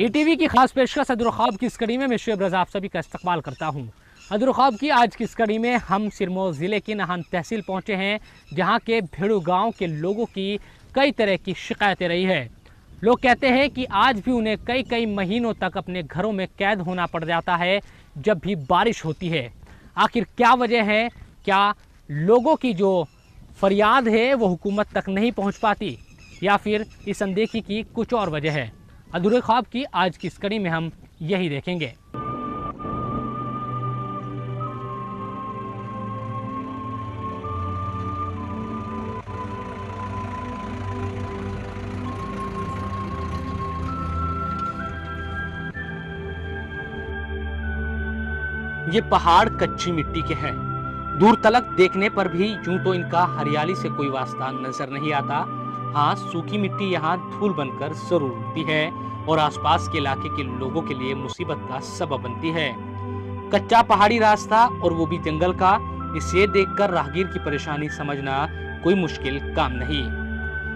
ETV की खास पेशकश अदुर ख्वाब की इस कड़ी में मैं शुएब रज़ा आप सभी का इस्तकबाल करता हूँ। अदुर ख्वाब की आज की इस कड़ी में हम सिरमौर ज़िले की नाहन तहसील पहुँचे हैं, जहाँ के भेड़ू गांव के लोगों की कई तरह की शिकायतें रही है। लोग कहते हैं कि आज भी उन्हें कई कई महीनों तक अपने घरों में कैद होना पड़ जाता है जब भी बारिश होती है। आखिर क्या वजह है? क्या लोगों की जो फरियाद है वो हुकूमत तक नहीं पहुँच पाती, या फिर इस अनदेखी की कुछ और वजह है? अधूरे ख्वाब की आज की इस कड़ी में हम यही देखेंगे। ये पहाड़ कच्ची मिट्टी के हैं। दूर तलक देखने पर भी यूं तो इनका हरियाली से कोई वास्ता नजर नहीं आता। हाँ, सूखी मिट्टी यहाँ धूल बनकर जरूर उठती है और आसपास के इलाके के लोगों के लिए मुसीबत का सबब बनती है। कच्चा पहाड़ी रास्ता और वो भी जंगल का, इसे देखकर राहगीर की परेशानी समझना कोई मुश्किल काम नहीं।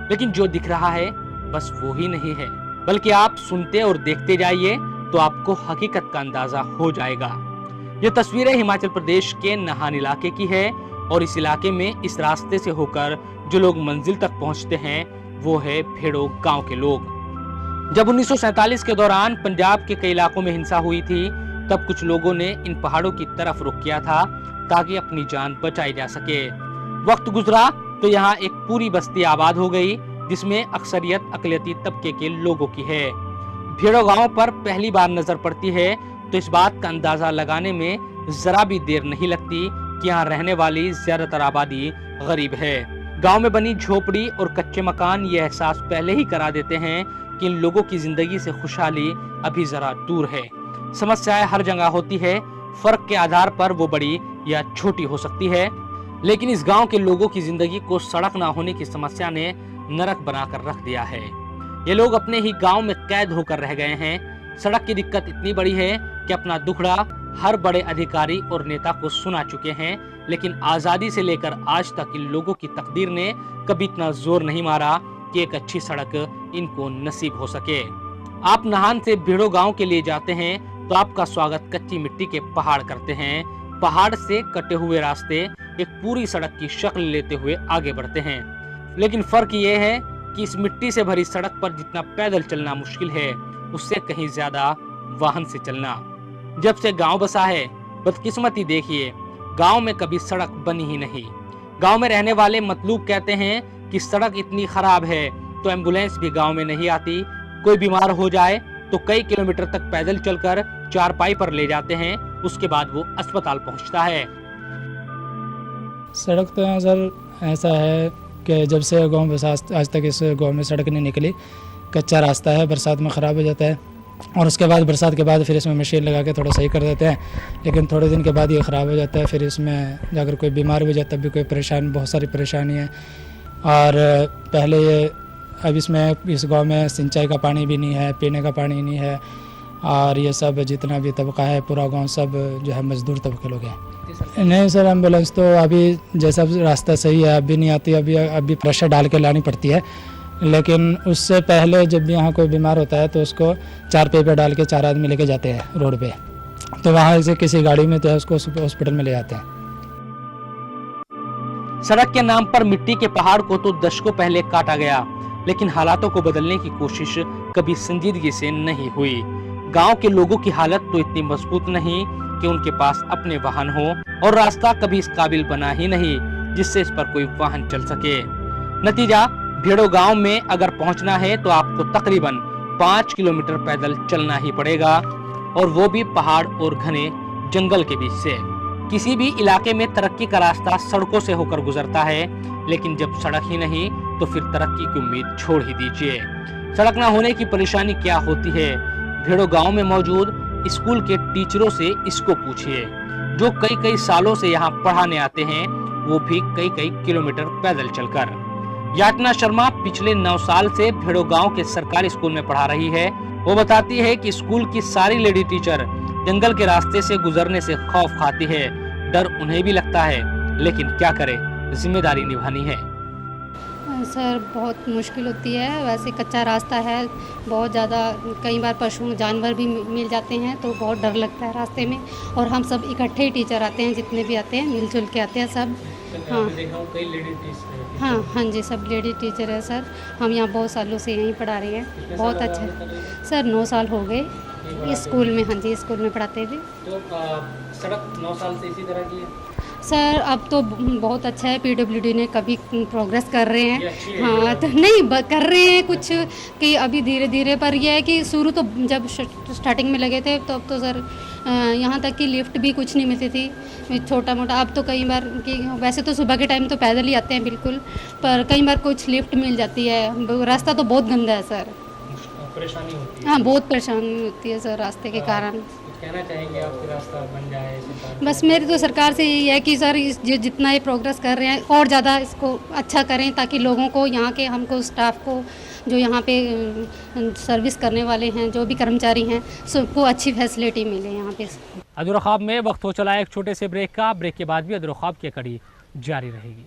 लेकिन जो दिख रहा है बस वो ही नहीं है, बल्कि आप सुनते और देखते जाइए तो आपको हकीकत का अंदाजा हो जाएगा। ये तस्वीरें हिमाचल प्रदेश के नाहन इलाके की है और इस इलाके में इस रास्ते से होकर जो लोग मंजिल तक पहुंचते हैं वो है भेड़ो गांव के लोग। जब 1947 के दौरान पंजाब के कई इलाकों में हिंसा हुई थी, तब कुछ लोगों ने इन पहाड़ों की तरफ रुख किया था ताकि अपनी जान बचाई जा सके। वक्त गुजरा तो यहाँ एक पूरी बस्ती आबाद हो गई, जिसमें अक्सरियत अकलियती तबके के लोगों की है। भेड़ो गांव पर पहली बार नजर पड़ती है तो इस बात का अंदाजा लगाने में जरा भी देर नहीं लगती कि यहाँ रहने वाली ज्यादातर आबादी गरीब है। गांव में बनी झोपड़ी और कच्चे मकान ये एहसास पहले ही करा देते हैं कि इन लोगों की जिंदगी से खुशहाली अभी जरा दूर है। समस्याएं हर जगह होती है, फर्क के आधार पर वो बड़ी या छोटी हो सकती है, लेकिन इस गांव के लोगों की जिंदगी को सड़क ना होने की समस्या ने नरक बनाकर रख दिया है। ये लोग अपने ही गांव में कैद होकर रह गए हैं। सड़क की दिक्कत इतनी बड़ी है कि अपना दुखड़ा हर बड़े अधिकारी और नेता को सुना चुके हैं, लेकिन आजादी से लेकर आज तक इन लोगों की तकदीर ने कभी इतना जोर नहीं मारा कि एक अच्छी सड़क इनको नसीब हो सके। आप नाहन से भेड़ो गांव के लिए जाते हैं तो आपका स्वागत कच्ची मिट्टी के पहाड़ करते हैं। पहाड़ से कटे हुए रास्ते एक पूरी सड़क की शक्ल लेते हुए आगे बढ़ते हैं, लेकिन फर्क ये है कि इस मिट्टी से भरी सड़क पर जितना पैदल चलना मुश्किल है, उससे कहीं ज्यादा वाहन से चलना। जब से गांव बसा है, बदकिस्मती देखिए, गांव में कभी सड़क बनी ही नहीं। गांव में रहने वाले मतलूब कहते हैं कि सड़क इतनी खराब है तो एम्बुलेंस भी गांव में नहीं आती। कोई बीमार हो जाए तो कई किलोमीटर तक पैदल चलकर चारपाई पर ले जाते हैं, उसके बाद वो अस्पताल पहुंचता है। सड़क तो यहाँ सर ऐसा है कि जब से गांव बसा आज तक इस गांव में सड़क नहीं निकली। कच्चा रास्ता है, बरसात में ख़राब हो जाता है और उसके बाद बरसात के बाद फिर इसमें मशीन लगा के थोड़ा सही कर देते हैं, लेकिन थोड़े दिन के बाद ये ख़राब हो जाता है। फिर इसमें अगर कोई बीमार हो जाए तब भी कोई बहुत सारी परेशानी है। और पहले ये अब इसमें इस गांव में सिंचाई का पानी भी नहीं है, पीने का पानी नहीं है, और ये सब जितना भी तबका है पूरा गाँव सब जो है मजदूर तबके लोग हैं। नहीं सर, एम्बुलेंस तो अभी जैसा रास्ता सही है अभी नहीं आती, अभी प्रेशर डाल के लानी पड़ती है। लेकिन उससे पहले जब भी यहाँ कोई बीमार होता है तो उसको 4 पे डाल के 4 आदमी लेके जाते हैं रोड पे, तो वहाँ से किसी गाड़ी में तो है उसको हॉस्पिटल में ले जाते हैं। सड़क के नाम पर मिट्टी के पहाड़ को तो दशकों पहले काटा गया, लेकिन हालातों को बदलने की कोशिश कभी संजीदगी से नहीं हुई। गांव के लोगों की हालत तो इतनी मजबूत नहीं कि उनके पास अपने वाहन हो, और रास्ता कभी इस काबिल बना ही नहीं जिससे इस पर कोई वाहन चल सके। नतीजा, भेड़ो गांव में अगर पहुंचना है तो आपको तकरीबन 5 किलोमीटर पैदल चलना ही पड़ेगा, और वो भी पहाड़ और घने जंगल के बीच से। किसी भी इलाके में तरक्की का रास्ता सड़कों से होकर गुजरता है, लेकिन जब सड़क ही नहीं तो फिर तरक्की की उम्मीद छोड़ ही दीजिए। सड़क ना होने की परेशानी क्या होती है, भेड़ो गांव में मौजूद स्कूल के टीचरों से इसको पूछिए, जो कई कई सालों से यहाँ पढ़ाने आते हैं, वो भी कई कई किलोमीटर पैदल चलकर। यातना शर्मा पिछले 9 साल से भेड़ो गांव के सरकारी स्कूल में पढ़ा रही है। वो बताती है कि स्कूल की सारी लेडी टीचर जंगल के रास्ते से गुजरने से खौफ खाती है। डर उन्हें भी लगता है, लेकिन क्या करे, जिम्मेदारी निभानी है। सर बहुत मुश्किल होती है, वैसे कच्चा रास्ता है, बहुत ज़्यादा कई बार पशु जानवर भी मिल जाते हैं तो बहुत डर लगता है रास्ते में। और हम सब इकट्ठे ही टीचर आते हैं, जितने भी आते हैं मिलजुल के आते हैं सब। हाँ कई लेडी टीचर हाँ हाँ जी, सब लेडी टीचर है सर। हम यहाँ बहुत सालों से यहीं पढ़ा रहे हैं, बहुत अच्छा। सर 9 साल हो गए इस स्कूल में। हाँ जी, स्कूल में पढ़ाते हुए। तो सड़क 9 साल से इसी तरह की है? सर अब तो बहुत अच्छा है, पीडब्ल्यूडी ने कभी प्रोग्रेस कर रहे ये हैं। अच्छी है हाँ तो नहीं कर रहे हैं कुछ कि अभी धीरे धीरे, पर यह है कि शुरू तो जब स्टार्टिंग में लगे थे तब तो सर यहाँ तक कि लिफ्ट भी कुछ नहीं मिलती थी, छोटा मोटा। अब तो कई बार कि वैसे तो सुबह के टाइम तो पैदल ही आते हैं बिल्कुल, पर कई बार कुछ लिफ्ट मिल जाती है। रास्ता तो बहुत गंदा है सर, परेशानी होती है। हाँ बहुत परेशानी होती है सर रास्ते के कारण। कहना चाहेंगे आपके रास्ता बन जाए सरकार? बस मेरी तो सरकार से यही है कि सर इस जितना ये प्रोग्रेस कर रहे हैं और ज़्यादा इसको अच्छा करें, ताकि लोगों को, यहाँ के हमको स्टाफ को, जो यहाँ पे सर्विस करने वाले हैं, जो भी कर्मचारी हैं, सबको अच्छी फैसिलिटी मिले यहाँ पे। अदुर ख्वाब में वक्त हो चला है एक छोटे से ब्रेक का। ब्रेक के बाद भी अदुर ख्वाब की कड़ी जारी रहेगी।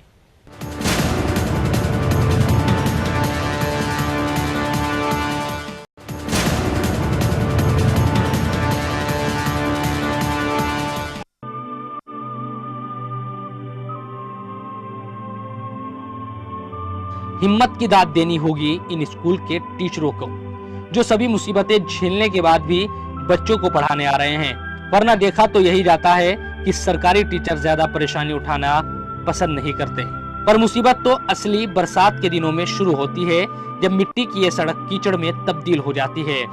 हिम्मत की दाद देनी होगी इन स्कूल के टीचरों को, जो सभी मुसीबतें झेलने के बाद भी बच्चों को पढ़ाने आ रहे हैं। वरना देखा तो यही जाता है कि सरकारी टीचर ज्यादा परेशानी उठाना पसंद नहीं करते। पर मुसीबत तो असली बरसात के दिनों में शुरू होती है, जब मिट्टी की ये सड़क कीचड़ में तब्दील हो जाती है।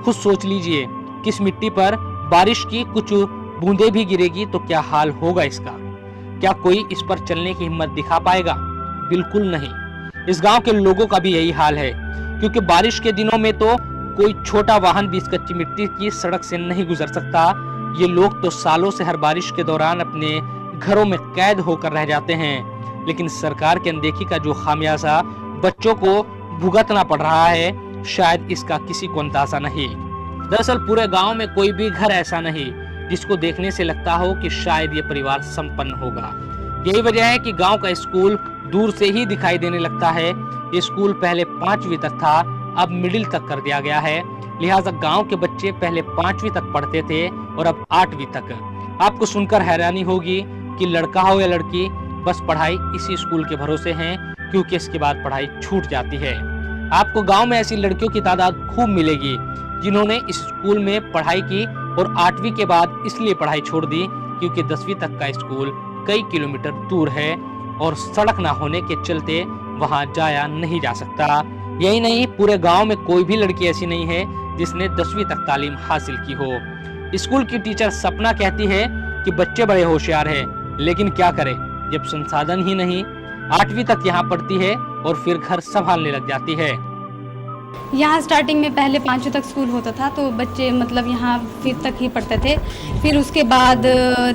खुद सोच लीजिए, किस मिट्टी पर बारिश की कुछ बूंदें भी गिरेगी तो क्या हाल होगा इसका। क्या कोई इस पर चलने की हिम्मत दिखा पाएगा? बिल्कुल नहीं। इस गांव के लोगों का भी यही हाल है, क्योंकि बारिश के दिनों में तो कोई छोटा वाहन भी इस कच्ची मिट्टी की सड़क से नहीं गुजर सकता। ये लोग तो सालों से हर बारिश के दौरान अपने घरों में कैद होकर रह जाते हैं। लेकिन सरकार की अनदेखी का जो खामियाजा बच्चों को भुगतना पड़ रहा है, शायद इसका किसी को अंदाजा नहीं। दरअसल पूरे गांव में कोई भी घर ऐसा नहीं जिसको देखने से लगता हो कि शायद ये परिवार संपन्न होगा। यही वजह है कि गांव का स्कूल दूर से ही दिखाई देने लगता है। ये स्कूल पहले 5वीं तक था, अब मिडिल तक कर दिया गया है। लिहाजा गांव के बच्चे पहले 5वीं तक पढ़ते थे और अब 8वीं तक। आपको सुनकर हैरानी होगी कि लड़का हो या लड़की, बस पढ़ाई इसी स्कूल के भरोसे है, क्योंकि इसके बाद पढ़ाई छूट जाती है। आपको गांव में ऐसी लड़कियों की तादाद खूब मिलेगी जिन्होंने इस स्कूल में पढ़ाई की और 8वीं के बाद इसलिए पढ़ाई छोड़ दी क्योंकि 10वीं तक का स्कूल कई किलोमीटर दूर है और सड़क ना होने के चलते वहां जाया नहीं जा सकता। यही नहीं, पूरे गांव में कोई भी लड़की ऐसी नहीं है जिसने 10वीं तक तालीम हासिल की हो। स्कूल की टीचर सपना कहती है कि बच्चे बड़े होशियार हैं, लेकिन क्या करें जब संसाधन ही नहीं। 8वीं तक यहाँ पढ़ती है और फिर घर संभालने लग जाती है। यहाँ स्टार्टिंग में पहले 5वीं तक स्कूल होता था, तो बच्चे मतलब यहाँ 5th तक ही पढ़ते थे। फिर उसके बाद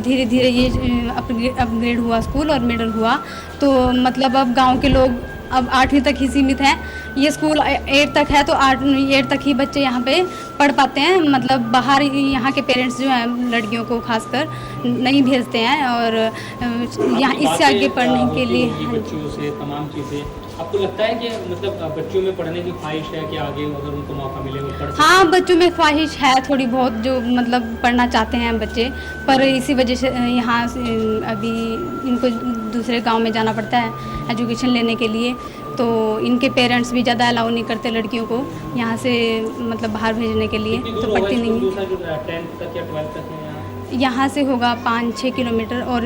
धीरे धीरे ये अपग्रेड हुआ स्कूल और मिडिल हुआ, तो मतलब अब गांव के लोग अब 8वीं तक ही सीमित हैं। ये स्कूल 8 तक है, तो 8 तक ही बच्चे यहाँ पे पढ़ पाते हैं। मतलब बाहर यहाँ के पेरेंट्स जो हैं लड़कियों को खासकर नहीं भेजते हैं, और यहाँ इससे आगे पढ़ने के लिए बच्चियों से तमाम चीज़ें। आपको लगता है कि मतलब बच्चों में पढ़ने की ख्वाहिश है कि आगे अगर उनको मौका मिले वो पढ़ सकते? हाँ, बच्चों में ख्वाहिश है थोड़ी बहुत, जो मतलब पढ़ना चाहते हैं बच्चे, पर इसी वजह से यहाँ अभी इनको दूसरे गांव में जाना पड़ता है एजुकेशन लेने के लिए। तो इनके पेरेंट्स भी ज़्यादा अलाउ नहीं करते लड़कियों को यहाँ से मतलब बाहर भेजने के लिए, तो पढ़ती नहीं है। यहाँ से होगा 5-6 किलोमीटर और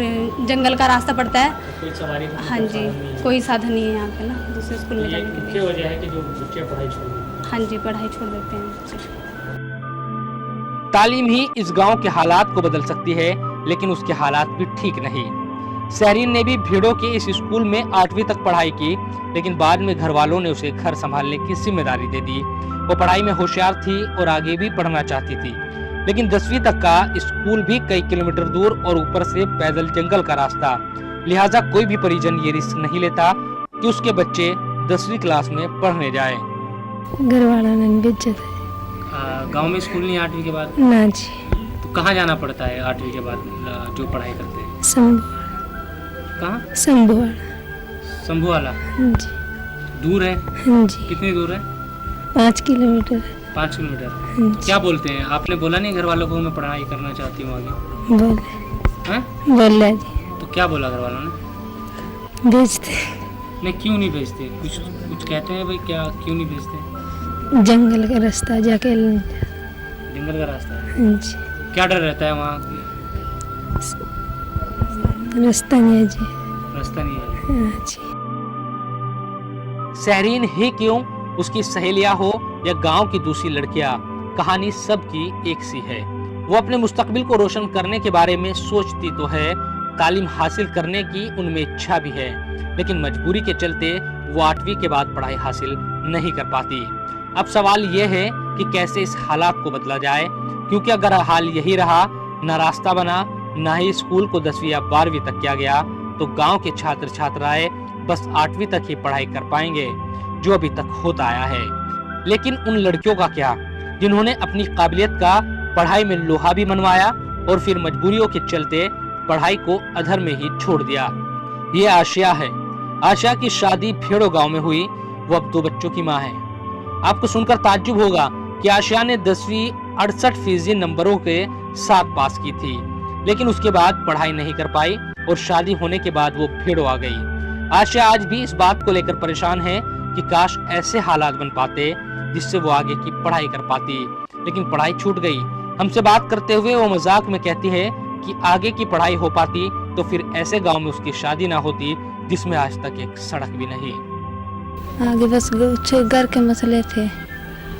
जंगल का रास्ता पड़ता है। कोई सवारी? हाँ जी, कोई साधन नहीं है यहाँ पे ना दूसरे स्कूल में जाने के लिए। वजह है कि जो बच्चे पढ़ाई छोड़ देते हैं। हाँ जी, पढ़ाई छोड़ देते हैं बच्चे। तालीम ही इस गांव के हालात को बदल सकती है, लेकिन उसके हालात भी ठीक नहीं। सहरीन ने भी भीड़ों के इस स्कूल में 8वीं तक पढ़ाई की, लेकिन बाद में घर वालों ने उसे घर संभालने की जिम्मेदारी दे दी। वो पढ़ाई में होशियार थी और आगे भी पढ़ना चाहती थी, लेकिन 10वीं तक का स्कूल भी कई किलोमीटर दूर और ऊपर से पैदल जंगल का रास्ता। लिहाजा कोई भी परिजन ये रिस्क नहीं लेता कि उसके बच्चे 10वीं क्लास में पढ़ने जाए। घर वाला नहीं भेजा था। गांव में स्कूल नहीं 8वीं के बाद? ना जी। तो कहाँ जाना पड़ता है 8वीं के बाद जो पढ़ाई करते हैं? शंभुआड़ा। कहाँ? शंभुआड़ा। शंभुआला। जी। दूर है? हाँ जी, कितनी दूर है? 5 किलोमीटर। 5 किलोमीटर। हाँ जी, क्या बोलते हैं? आपने बोला नहीं घर वालों को मैं पढ़ाई करना चाहती हूँ आगे? बोले हैं? बोला जी, तो क्या बोला घर वालों ने? भेजते नहीं, क्यों नहीं भेजते? कुछ कुछ कहते हैं भाई, क्या क्यों नहीं भेजते? जंगल का रास्ता जाके। जंगल का रास्ता है। हाँ जी, क्या डर रहता है वहाँ? रास्ता नहीं है जी। रास्ता नहीं है। हाँ जी, सहरीन ही क्यों, उसकी सहेलियां हो या गांव की दूसरी लड़कियां, कहानी सबकी एक सी है। वो अपने मुस्तकबिल को रोशन करने के बारे में सोचती तो है, तालीम हासिल करने की उनमें इच्छा भी है, लेकिन मजबूरी के चलते वो 8वीं के बाद पढ़ाई हासिल नहीं कर पाती। अब सवाल ये है कि कैसे इस हालात को बदला जाए, क्योंकि अगर हाल यही रहा, न रास्ता बना, न ही स्कूल को 10वीं या 12वीं तक किया गया, तो गांव के छात्र छात्राएं बस 8वीं तक ही पढ़ाई कर पाएंगे, जो अभी तक होता आया है। लेकिन उन लड़कियों का क्या, जिन्होंने अपनी काबिलियत का पढ़ाई में लोहा भी मनवाया और फिर मजबूरियों के चलते पढ़ाई को अधर में ही छोड़ दिया। ये आशिया है। आशिया की शादी भेड़ो गांव में हुई। वो अब 2 बच्चों की मां है। आपको सुनकर ताज्जुब होगा कि आशिया ने 10वीं 68% नंबरों के साथ पास की थी, लेकिन उसके बाद पढ़ाई नहीं कर पाई और शादी होने के बाद वो भेड़ो आ गई। आशिया आज भी इस बात को लेकर परेशान है कि काश ऐसे हालात बन पाते जिससे वो आगे की पढ़ाई कर पाती, लेकिन पढ़ाई छूट गई। हमसे बात करते हुए वो मजाक में कहती है कि आगे की पढ़ाई हो पाती तो फिर ऐसे गांव में उसकी शादी ना होती जिसमें आज तक एक सड़क भी नहीं। आगे बस घर के मसले थे,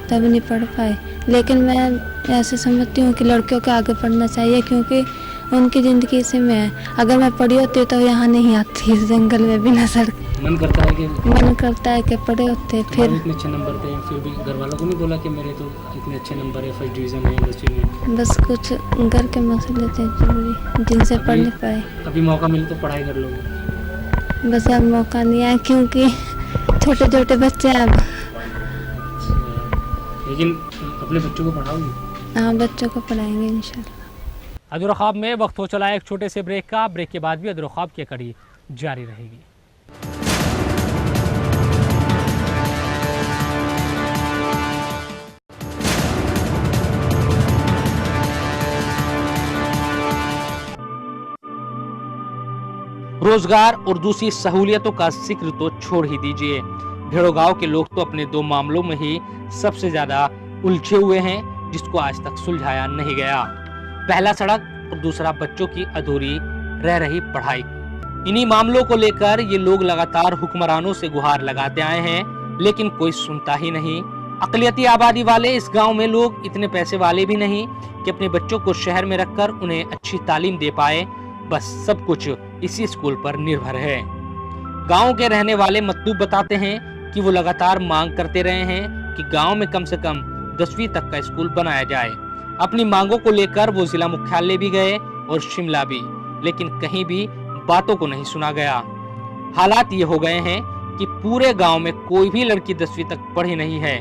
तब नहीं पढ़ पाए। लेकिन मैं ऐसे समझती हूँ कि लड़कियों को आगे पढ़ना चाहिए, क्योंकि उनकी ज़िंदगी इसी में है। अगर मैं पढ़ी होती तो यहाँ नहीं आती, इस जंगल में बिना सड़क। मन करता है कि पढ़े होते फिर। इतने अच्छे नंबर थे, फिर भी घर वालों को नहीं बोला कि मेरे तो इतने अच्छे नंबर है, फर्स्ट डिवीजन है 10वीं में? बस कुछ घर के मसले थे जरूरी, जिनसे पढ़ नहीं पाए। अभी मौका मिले तो पढ़ाई कर लोगे? बस अब मौका नहीं आया, क्योंकि छोटे छोटे बच्चे हैं अब। लेकिन अपने बच्चों को पढ़ाओगे? हाँ, बच्चों को पढ़ाएंगे इंशाल्लाह। अदर ख्वाब में वक्त हो चला है एक छोटे से ब्रेक का। ब्रेक के बाद भी अदर ख्वाब की कड़ी जारी रहेगी। रोजगार और दूसरी सहूलियतों का जिक्र तो छोड़ ही दीजिए, भेड़ो गांव के लोग तो अपने 2 मामलों में ही सबसे ज्यादा उलझे हुए हैं, जिसको आज तक सुलझाया नहीं गया। पहला सड़क और दूसरा बच्चों की अधूरी रह रही पढ़ाई। इन्हीं मामलों को लेकर ये लोग लगातार हुक्मरानों से गुहार लगाते आए हैं, लेकिन कोई सुनता ही नहीं। अकलियती आबादी वाले इस गांव में लोग इतने पैसे वाले भी नहीं कि अपने बच्चों को शहर में रखकर उन्हें अच्छी तालीम दे पाए। बस सब कुछ इसी स्कूल पर निर्भर है। गांव के रहने वाले मतलूब बताते हैं कि वो लगातार मांग करते रहे हैं कि गांव में कम से कम 10वीं तक का स्कूल बनाया जाए। अपनी मांगों को लेकर वो जिला मुख्यालय भी गए और शिमला भी, लेकिन कहीं भी बातों को नहीं सुना गया। हालात ये हो गए हैं कि पूरे गांव में कोई भी लड़की 10वीं तक पढ़ी नहीं है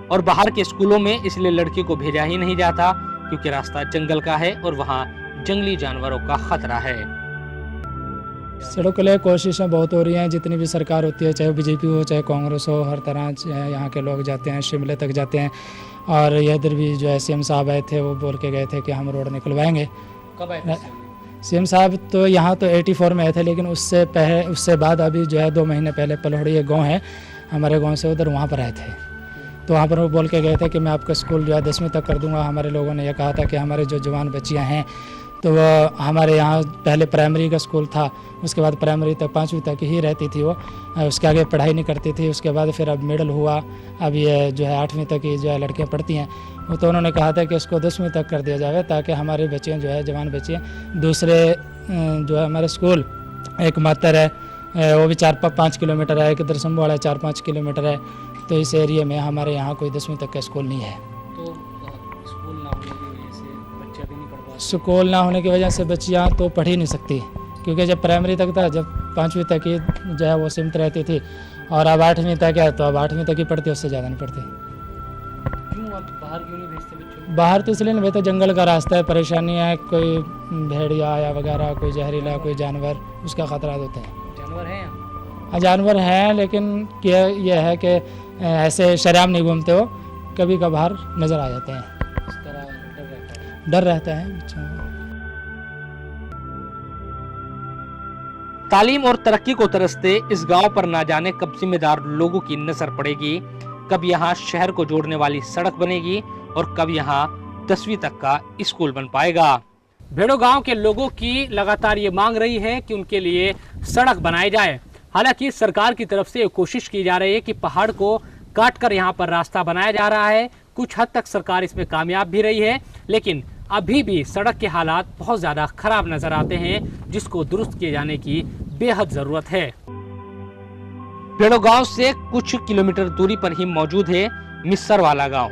और बाहर के स्कूलों में इसलिए लड़की को भेजा ही नहीं जाता क्योंकि रास्ता जंगल का है और वहाँ जंगली जानवरों का खतरा है। सड़कों के लिए कोशिशें बहुत हो रही हैं, जितनी भी सरकार होती है, चाहे बीजेपी हो चाहे कांग्रेस हो, हर तरह यहाँ के लोग जाते हैं, शिमले तक जाते हैं। और इधर भी जो है सीएम साहब आए थे, वो बोल के गए थे कि हम रोड निकलवाएंगे। कब आए थे सीएम साहब? तो यहाँ तो 84 में आए थे, लेकिन उससे बाद अभी जो है 2 महीने पहले पलहड़ी एक गाँव है हमारे गाँव से उधर, वहाँ पर आए थे। तो वहाँ पर वो बोल के गए थे कि मैं आपका स्कूल जो है 10वीं तक कर दूंगा। हमारे लोगों ने यह कहा था कि हमारे जो जवान बच्चियाँ हैं तो वो हमारे यहाँ पहले प्राइमरी का स्कूल था, उसके बाद प्राइमरी तक 5वीं तक ही रहती थी, वो उसके आगे पढ़ाई नहीं करती थी। उसके बाद फिर अब मिडिल हुआ, अब ये जो है 8वीं तक ही जो है लड़कियाँ पढ़ती हैं। वो तो उन्होंने कहा था कि उसको 10वीं तक कर दिया जाए ताकि हमारे बच्चियाँ जो है जवान बच्चियाँ, दूसरे जो है हमारे स्कूल एक मातर है वो भी 4-5 किलोमीटर है, एक इधर संभवाड़ा 4-5 किलोमीटर है। तो इस एरिया में हमारे यहाँ कोई 10वीं तक का स्कूल नहीं है। तो स्कूल ना होने की वजह से बच्चे भी नहीं पढ़ पाते? स्कूल ना होने की वजह से बच्चियाँ तो पढ़ ही नहीं सकती, क्योंकि जब प्राइमरी तक था, जब 5वीं तक ही जो है वो सीमित रहती थी, और अब 8वीं तक है तो अब 8वीं तक ही पढ़ती, उससे ज़्यादा नहीं पढ़ती। क्यों आप बाहर क्यों नहीं भेजते बच्चों को? बाहर तो इसलिए नहीं भेजते, जंगल का रास्ता है, परेशानी है, कोई भेड़िया या वगैरह, कोई जहरीला, कोई जानवर, उसका खतरा होता है। जानवर है यहाँ? जानवर हैं, लेकिन ये है कि ऐसे शरेआम नहीं घूमते हो, कभी कभार नज़र आ जाते हैं। इस तरह डर रहता है। अच्छा, तालीम और तरक्की को तरसते इस गांव पर ना जाने कब जिम्मेदार लोगों की नजर पड़ेगी, कब यहाँ शहर को जोड़ने वाली सड़क बनेगी और कब यहाँ 10वीं तक का स्कूल बन पाएगा। भेड़ो गांव के लोगों की लगातार ये मांग रही है कि उनके लिए सड़क बनाई जाए। हालांकि सरकार की तरफ से ये कोशिश की जा रही है कि पहाड़ को काटकर यहाँ पर रास्ता बनाया जा रहा है। कुछ हद तक सरकार इसमें कामयाब भी रही है, लेकिन अभी भी सड़क के हालात बहुत ज़्यादा खराब नजर आते हैं, जिसको दुरुस्त किए जाने की बेहद ज़रूरत है। भेड़ो गांव से कुछ किलोमीटर दूरी पर ही मौजूद है मिस्सर वाला गांव,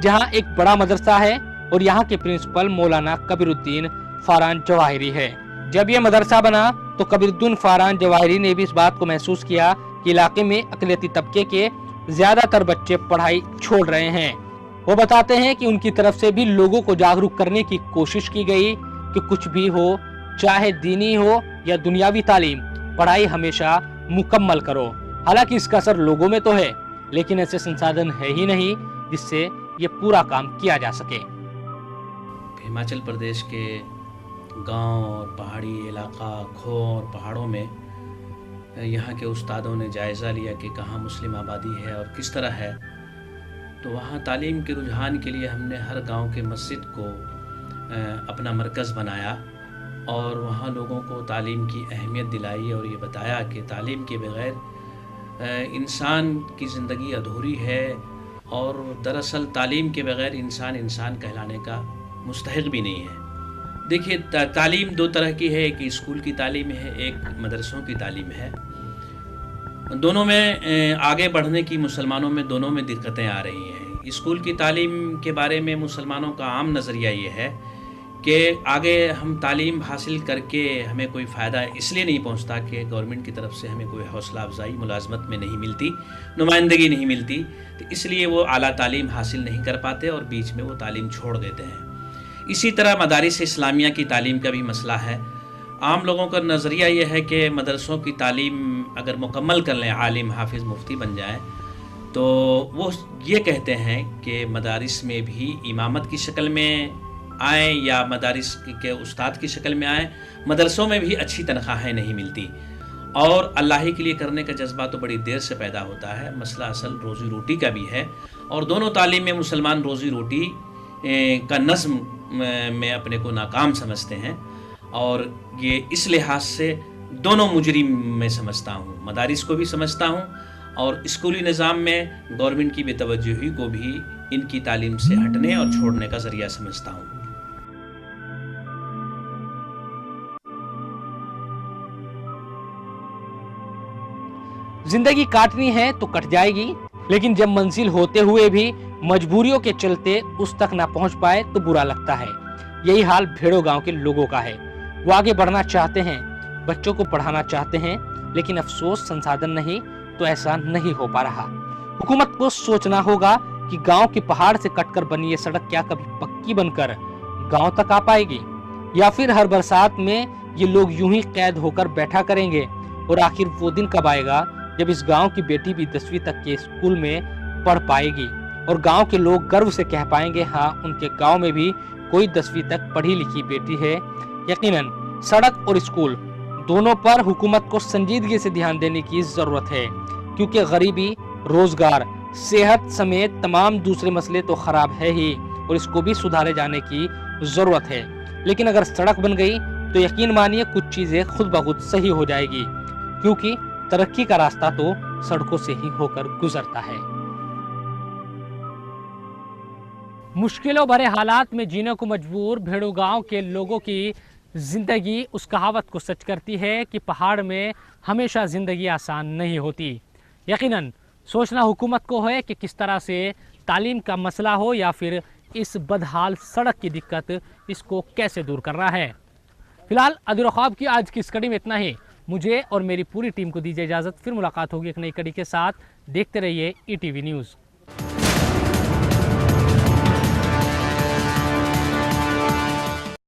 जहां एक बड़ा मदरसा है और यहां के प्रिंसिपल मौलाना कबीरुद्दीन फारान जवाहिरी है। जब यह मदरसा बना तो कबीरुद्दीन फारान जवाहिरी ने भी इस बात को महसूस किया कि इलाके में अक़लियती तबके के ज्यादातर बच्चे पढ़ाई छोड़ रहे हैं। वो बताते हैं कि उनकी तरफ से भी लोगों को जागरूक करने की कोशिश की गई कि कुछ भी हो, चाहे दीनी हो या दुनियावी तालीम, पढ़ाई हमेशा मुकम्मल करो। हालांकि इसका असर लोगों में तो है, लेकिन ऐसे संसाधन है ही नहीं जिससे ये पूरा काम किया जा सके। हिमाचल प्रदेश के गांव और पहाड़ी इलाका, खो और पहाड़ों में यहाँ के उस्तादों ने जायज़ा लिया कि कहाँ मुस्लिम आबादी है और किस तरह है। तो वहाँ तालीम के रुझान के लिए हमने हर गांव के मस्जिद को अपना मरकज़ बनाया और वहाँ लोगों को तालीम की अहमियत दिलाई और ये बताया कि तालीम के बग़ैर इंसान की ज़िंदगी अधूरी है और दरअसल तालीम के बग़ैर इंसान कहलाने का मुस्तहिक़ भी नहीं है। देखिए, तालीम दो तरह की है, एक स्कूल की तालीम है, एक मदरसों की तालीम है। दोनों में आगे बढ़ने की मुसलमानों में दोनों में दिक्कतें आ रही हैं। स्कूल की तालीम के बारे में मुसलमानों का आम नज़रिया ये है कि आगे हम तालीम हासिल करके हमें कोई फ़ायदा इसलिए नहीं पहुंचता कि गवर्नमेंट की तरफ से हमें कोई हौसला अफजाई मुलाजमत में नहीं मिलती, नुमाइंदगी नहीं मिलती, तो इसलिए वो आला तालीम हासिल नहीं कर पाते और बीच में वो तालीम छोड़ देते हैं। इसी तरह मदारिस इस्लामिया की तालीम का भी मसला है। आम लोगों का नज़रिया ये है कि मदरसों की तालीम अगर मुकम्मल कर लें, आलिम हाफिज़ मुफ्ती बन जाएं, तो वो ये कहते हैं कि मदारिस में भी इमामत की शक्ल में आएँ या मदारिस के उस्ताद की शक्ल में आएँ। मदरसों में भी अच्छी तनख्वाहें नहीं मिलती और अल्लाह के लिए करने का जज्बा तो बड़ी देर से पैदा होता है। मसला असल रोज़ी रोटी का भी है और दोनों तालीम में मुसलमान रोज़ी रोटी का नज़्म में अपने को नाकाम समझते हैं और ये इस लिहाज से दोनों मुजरिम मैं समझता हूँ, मदारिस को भी समझता हूँ और स्कूली निज़ाम में गवर्नमेंट की बेतवज्जोही को भी इनकी तालीम से हटने और छोड़ने का ज़रिया समझता हूँ। जिंदगी काटनी है तो कट जाएगी, लेकिन जब मंजिल होते हुए भी मजबूरियों के चलते उस तक ना पहुंच पाए तो बुरा लगता है। यही हाल भेड़ो गांव के लोगों का है। वो आगे बढ़ना चाहते हैं, बच्चों को पढ़ाना चाहते हैं, लेकिन अफसोस संसाधन नहीं तो ऐसा नहीं हो पा रहा। हुकूमत को सोचना होगा कि गांव के पहाड़ से कटकर बनी ये सड़क क्या कभी पक्की बनकर गांव तक आ पाएगी, या फिर हर बरसात में ये लोग यूं ही कैद होकर बैठा करेंगे। और आखिर वो दिन कब आएगा जब इस गांव की बेटी भी 10वीं तक के स्कूल में पढ़ पाएगी और गांव के लोग गर्व से कह पाएंगे, हाँ, उनके गांव में भी कोई 10वीं तक पढ़ी लिखी बेटी है। यकीनन सड़क और स्कूल दोनों पर हुकूमत को संजीदगी से ध्यान देने की जरूरत है, क्योंकि गरीबी, रोजगार, सेहत समेत तमाम दूसरे मसले तो खराब है ही और इसको भी सुधारे जाने की जरूरत है। लेकिन अगर सड़क बन गई तो यकीन मानिए कुछ चीजें खुद ब खुद सही हो जाएगी, क्योंकि तरक्की का रास्ता तो सड़कों से ही होकर गुजरता है। मुश्किलों भरे हालात में जीने को मजबूर भेड़ो गांव के लोगों की जिंदगी उस कहावत को सच करती है कि पहाड़ में हमेशा जिंदगी आसान नहीं होती। यकीनन सोचना हुकूमत को है कि किस तरह से तालीम का मसला हो या फिर इस बदहाल सड़क की दिक्कत, इसको कैसे दूर करना है। फिलहाल अदीर ख्वाब की आज की इस कड़ी में इतना ही। मुझे और मेरी पूरी टीम को दीजिए इजाज़त। फिर मुलाकात होगी एक नई कड़ी के साथ। देखते रहिए ETV न्यूज़।